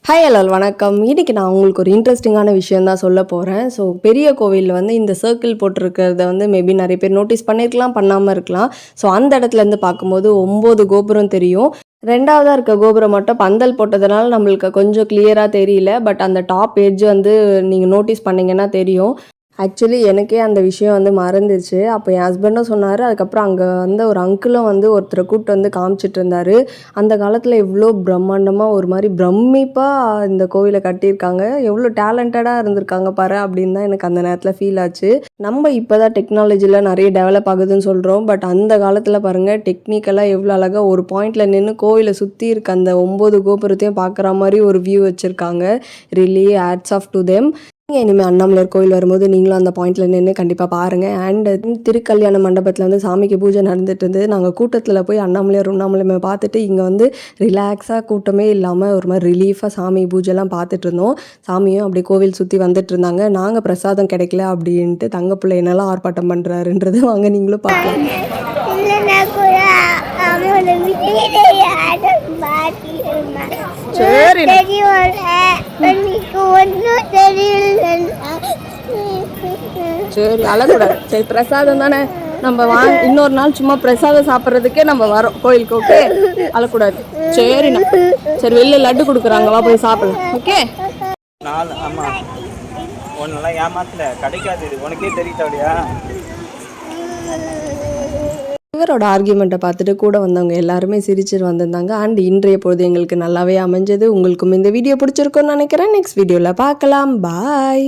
Hi எல்லால் வணக்கம். இன்னைக்கு நான் உங்களுக்கு ஒரு இன்ட்ரெஸ்டிங்கான விஷயம் தான் சொல்ல போகிறேன். ஸோ பெரிய கோவிலில் வந்து இந்த சர்க்கிள் போட்டிருக்கிறத வந்து மேபி நிறைய பேர் நோட்டீஸ் பண்ணியிருக்கலாம், பண்ணாமல் இருக்கலாம். ஸோ அந்த இடத்துலேருந்து பார்க்கும்போது 9 கோபுரம் தெரியும். 2வதா இருக்க கோபுரம் மட்டும் பந்தல் போட்டதுனால நம்மளுக்கு கொஞ்சம் கிளியராக தெரியல. பட் அந்த டாப் எட்ஜ் வந்து நீங்கள் நோட்டீஸ் பண்ணிங்கன்னா தெரியும். ஆக்சுவலி எனக்கே அந்த விஷயம் வந்து மறந்துருச்சு. அப்போ என் ஹஸ்பண்டும் சொன்னார். அதுக்கப்புறம் அங்கே வந்த ஒரு அங்கிளும் வந்து ஒருத்தரை கூப்பிட்டு வந்து காமிச்சிட்டு இருந்தார். அந்த காலத்தில் எவ்வளோ பிரம்மாண்டமாக ஒரு மாதிரி பிரமிப்பாக இந்த கோவிலை கட்டியிருக்காங்க, எவ்வளோ டேலண்டடாக இருந்திருக்காங்க பாரு அப்படின்னு தான் எனக்கு அந்த நேரத்தில் ஃபீல் ஆச்சு. நம்ம இப்போ தான் டெக்னாலஜியில் நிறைய டெவலப் ஆகுதுன்னு சொல்கிறோம். பட் அந்த காலத்தில் பாருங்கள், டெக்னிக்கலாக எவ்வளோ அழகாக ஒரு பாயிண்டில் நின்று கோவிலை சுற்றி இருக்க அந்த 9 கோபுரத்தையும் பார்க்குற மாதிரி ஒரு வியூ வச்சுருக்காங்க. Really hats off to them. நீங்கள் இனிமேல் அண்ணாமலையார் கோயில் வரும்போது நீங்களும் அந்த பாயிண்டில் நின்று கண்டிப்பாக பாருங்கள். அண்ட் திருக்கல்யாண மண்டபத்தில் வந்து சாமிக்கு பூஜை நடந்துட்டு இருந்தது. நாங்கள் கூட்டத்தில் போய் உண்ணாமலை பார்த்துட்டு இங்கே வந்து ரிலாக்ஸாக கூட்டமே இல்லாமல் ஒரு மாதிரி ரிலீஃபாக சாமி பூஜைலாம் பார்த்துட்டு இருந்தோம். சாமியும் அப்படியே கோவில் சுற்றி வந்துட்டு இருந்தாங்க. நாங்கள் பிரசாதம் கிடைக்கல அப்படின்ட்டு தங்க பிள்ளை என்னெல்லாம் ஆர்ப்பாட்டம் பண்ணுறாருன்றது வாங்க நீங்களும் பார்க்கலாம். சரி சரி அழக்கூடாது. சரி பிரசாதம் தானே, நம்ம இன்னொரு நாள் சும்மா பிரசாதம் சாப்பிட்றதுக்கே நம்ம வரோம் கோயிலுக்கு. ஓகே, அழக்கூடாது. சரிண்ணா, சரி வெளில லட்டு கொடுக்குறாங்க, வா போய் சாப்பிடலாம். ஓகே. ஆமாம், ஒன்னெல்லாம் ஏமாத்தல, கிடைக்காது, உனக்கே தெரியுதாடியா. இவரோட ஆர்கியூமெண்ட்டை பார்த்துட்டு கூட வந்தவங்க எல்லாருமே சிரிச்சுட்டு வந்திருந்தாங்க. அண்ட் இன்றைய பொழுது எங்களுக்கு நல்லாவே அமைஞ்சது. உங்களுக்கும் இந்த வீடியோ பிடிச்சிருக்குன்னு நினைக்கிறேன். நெக்ஸ்ட் வீடியோவில் பார்க்கலாம். பாய்.